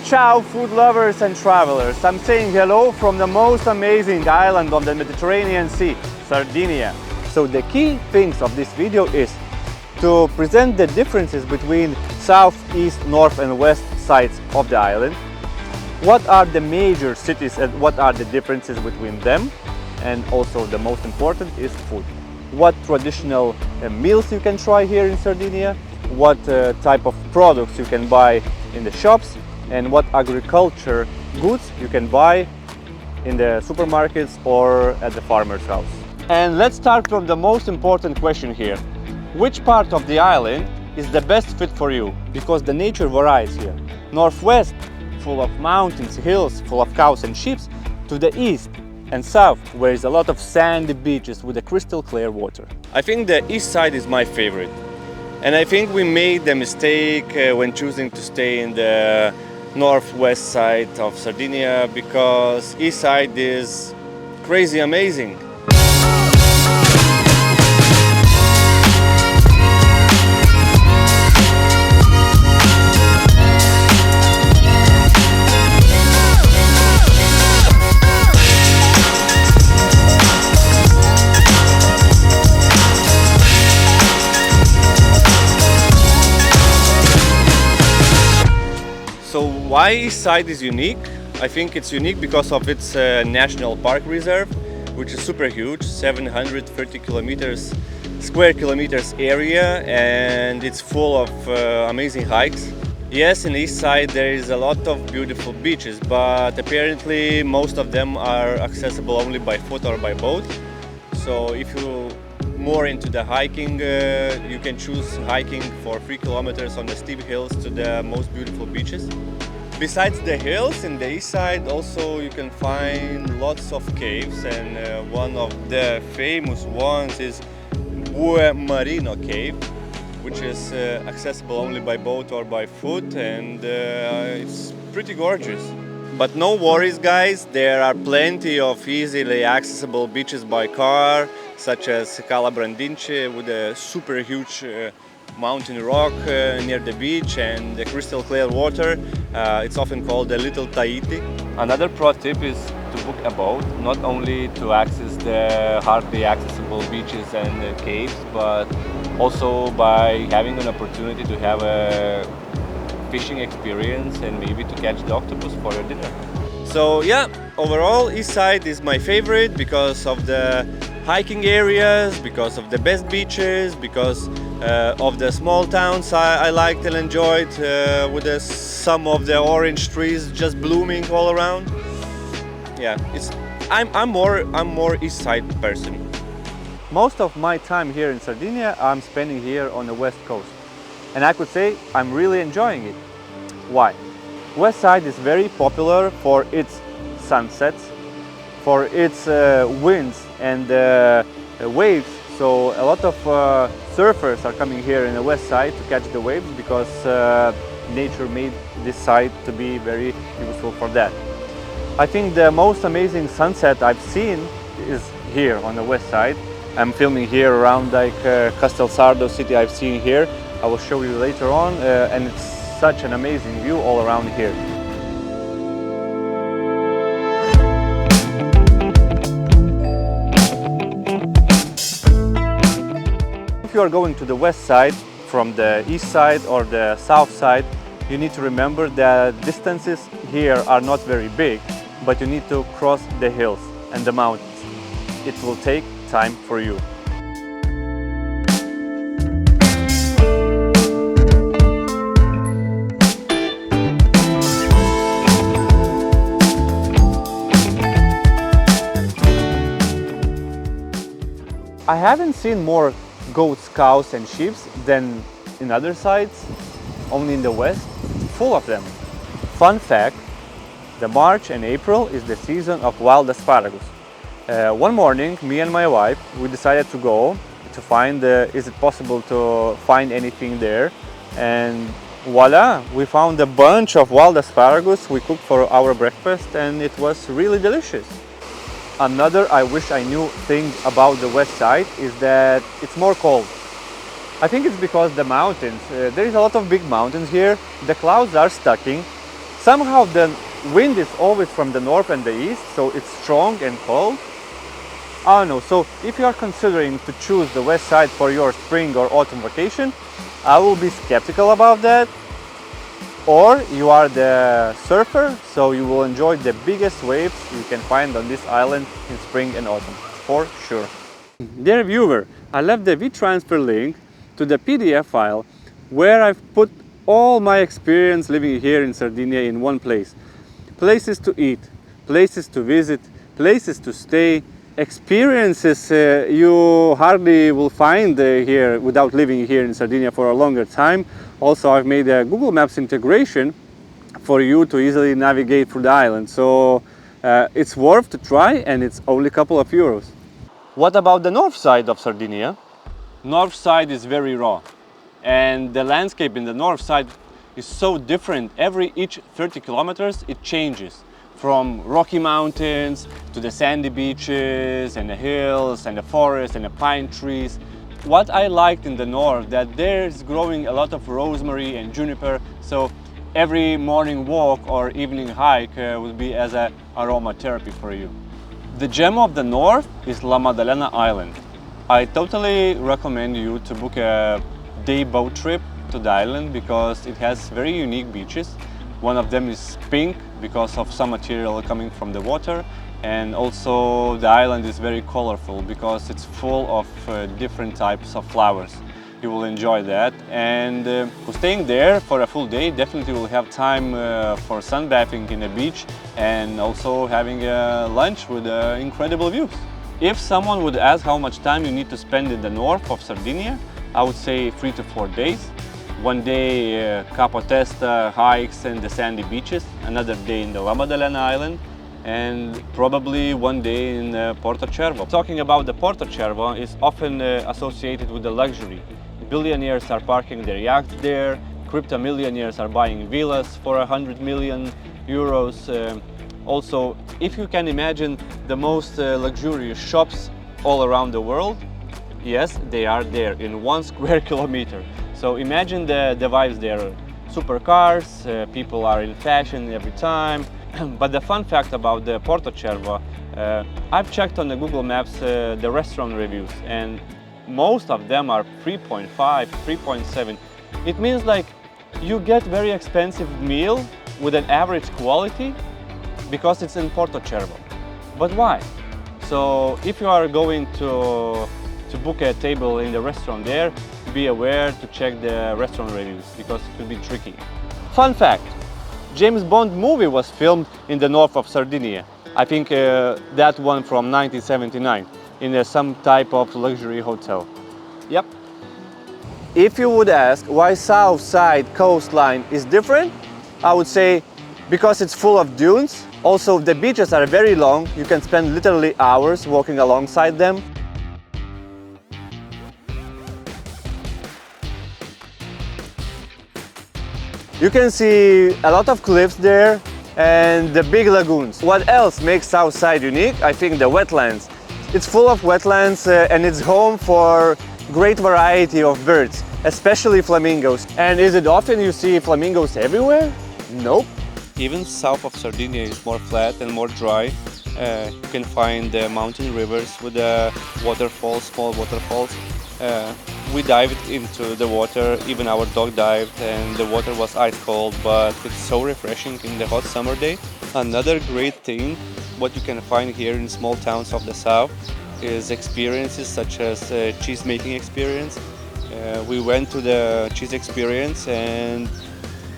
Ciao food lovers and travelers, I'm saying hello from the most amazing island on the Mediterranean Sea, Sardinia. So the key things of this video is to present the differences between south, east, north and west sides of the island. What are the major cities and what are the differences between them? And also the most important is food. What traditional meals you can try here in Sardinia, what type of products you can buy in the shops, and what agriculture goods you can buy in the supermarkets or at the farmer's house. And let's start from the most important question here. Which part of the island is the best fit for you? Because the nature varies here. Northwest, full of mountains, hills, full of cows and sheep, to the east and south, where is a lot of sandy beaches with a crystal clear water. I think the east side is my favorite. And I think we made the mistake when choosing to stay in the northwest side of Sardinia, because east side is crazy amazing. So why east side is unique? I think it's unique because of its national park reserve, which is super huge, 730 square kilometers area, and it's full of amazing hikes. Yes, in the east side there is a lot of beautiful beaches, but apparently most of them are accessible only by foot or by boat. So if you more into the hiking, you can choose hiking for 3 kilometers on the steep hills to the most beautiful beaches. Besides the hills, in the east side also you can find lots of caves, and one of the famous ones is Marino Cave, which is accessible only by boat or by foot, and it's pretty gorgeous. But no worries guys, there are plenty of easily accessible beaches by car, such as Cala Brandince with a super huge mountain rock near the beach and the crystal clear water. It's often called the Little Tahiti. Another pro tip is to book a boat, not only to access the hardly accessible beaches and caves, but also by having an opportunity to have a fishing experience and maybe to catch the octopus for your dinner. So yeah, overall east side is my favorite because of the hiking areas, because of the best beaches, because of the small towns I liked and enjoyed, with some of the orange trees just blooming all around. Yeah, I'm more east side person. Most of my time here in Sardinia I'm spending here on the west coast, and I could say I'm really enjoying it. Why? West side is very popular for its sunsets, for its winds and waves. So a lot of surfers are coming here in the west side to catch the waves, because nature made this side to be very useful for that. I think the most amazing sunset I've seen is here on the west side. I'm filming here around like Castel Sardo city I've seen here. I will show you later on, and it's such an amazing view all around here. If you are going to the west side from the east side or the south side, you need to remember that distances here are not very big, but you need to cross the hills and the mountains. It will take time for you. I haven't seen more goats, cows and sheep than in other sides, only in the west, full of them. Fun fact, the March and April is the season of wild asparagus. One morning, me and my wife, we decided to go to find, is it possible to find anything there, and voila, we found a bunch of wild asparagus we cooked for our breakfast, and it was really delicious. Another I wish I knew thing about the west side is that it's more cold. I think it's because the mountains, there is a lot of big mountains here, the clouds are stacking, somehow the wind is always from the north and the east, so it's strong and cold. I don't know, so if you are considering to choose the west side for your spring or autumn vacation, I will be skeptical about that. Or you are the surfer, so you will enjoy the biggest waves you can find on this island in spring and autumn, for sure. Dear viewer, I left the WeTransfer link to the PDF file where I've put all my experience living here in Sardinia in one place. Places to eat, places to visit, places to stay, experiences you hardly will find here without living here in Sardinia for a longer time. Also, I've made a Google Maps integration for you to easily navigate through the island. So it's worth to try, and it's only a couple of euros. What about the north side of Sardinia? North side is very raw, and the landscape in the north side is so different. Each 30 kilometers it changes, from rocky mountains to the sandy beaches and the hills and the forests and the pine trees. What I liked in the north, that there's growing a lot of rosemary and juniper, so every morning walk or evening hike will be as an aromatherapy for you. The gem of the north is La Maddalena Island. I totally recommend you to book a day boat trip to the island because it has very unique beaches. One of them is pink because of some material coming from the water, and also the island is very colorful because it's full of different types of flowers. You will enjoy that, and staying there for a full day definitely will have time for sunbathing in the beach and also having a lunch with incredible views. If someone would ask how much time you need to spend in the north of Sardinia, I would say 3 to 4 days. One day Capo Testa hikes and the sandy beaches, another day in the La Maddalena Island, and probably one day in Porto Cervo. Talking about the Porto Cervo is often associated with the luxury. Billionaires are parking their yachts there, crypto-millionaires are buying villas for 100 million euros. Also, if you can imagine the most luxurious shops all around the world, yes, they are there in 1 square kilometer. So imagine the vibes there. Supercars, people are in fashion every time. But the fun fact about the Porto Cervo, I've checked on the Google Maps the restaurant reviews, and most of them are 3.5, 3.7. It means like you get very expensive meal with an average quality because it's in Porto Cervo. But why? So if you are going to book a table in the restaurant there, be aware to check the restaurant reviews because it could be tricky. Fun fact, James Bond movie was filmed in the north of Sardinia. I think that one from 1979 in some type of luxury hotel. Yep. If you would ask why south side coastline is different, I would say because it's full of dunes. Also, the beaches are very long. You can spend literally hours walking alongside them. You can see a lot of cliffs there and the big lagoons. What else makes Southside unique? I think the wetlands. It's full of wetlands and it's home for great variety of birds, especially flamingos. And is it often you see flamingos everywhere? Nope. Even south of Sardinia is more flat and more dry. You can find mountain rivers with waterfalls, small waterfalls. We dived into the water, even our dog dived, and the water was ice cold, but it's so refreshing in the hot summer day. Another great thing, what you can find here in small towns of the south, is experiences such as cheese making experience. We went to the cheese experience, and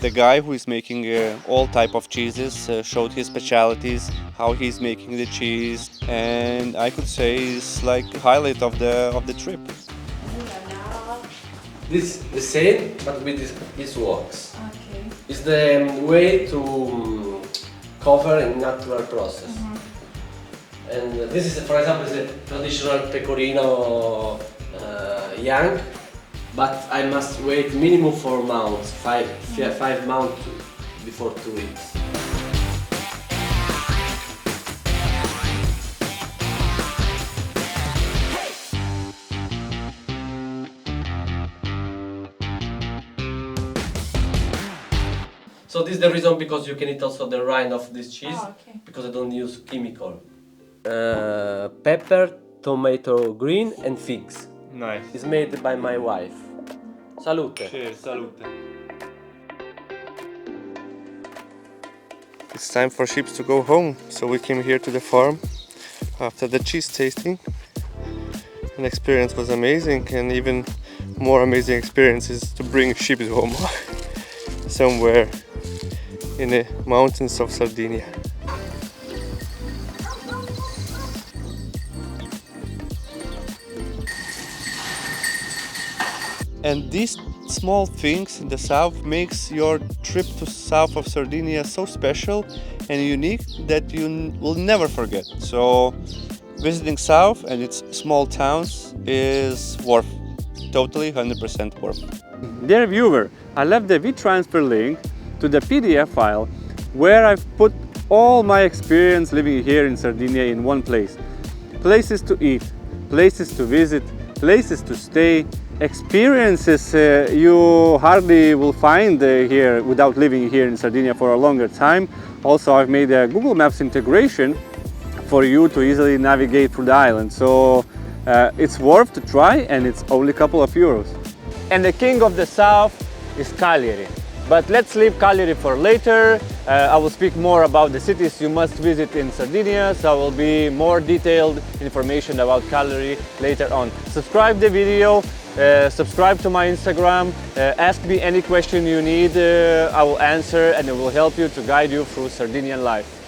the guy who is making all type of cheeses showed his specialities, how he's making the cheese, and I could say it's like the highlight of the trip. This the same, but with this works. Okay. It's the way to cover a natural process. And this is, for example, the traditional pecorino young, but I must wait minimum 4 months, 5 months before 2 weeks. So this is the reason because you can eat also the rind of this cheese, okay. because I don't use chemical. Pepper, tomato green and figs. Nice. It's made by my wife. Salute. Cheers, salute. It's time for ships to go home, so we came here to the farm after the cheese tasting. An experience was amazing, and even more amazing experience is to bring ships home somewhere in the mountains of Sardinia. And these small things in the south makes your trip to south of Sardinia so special and unique that you will never forget. So visiting south and its small towns is worth, totally 100% worth. Dear viewer, I left the WeTransfer link to the PDF file where I've put all my experience living here in Sardinia in one place. Places to eat, places to visit, places to stay, experiences you hardly will find here without living here in Sardinia for a longer time. Also, I've made a Google Maps integration for you to easily navigate through the island. So it's worth to try, and it's only a couple of euros. And the king of the south is Cagliari. But let's leave Cagliari for later. I will speak more about the cities you must visit in Sardinia, so there will be more detailed information about Cagliari later on. Subscribe the video, subscribe to my Instagram, ask me any question you need, I will answer, and it will help you to guide you through Sardinian life.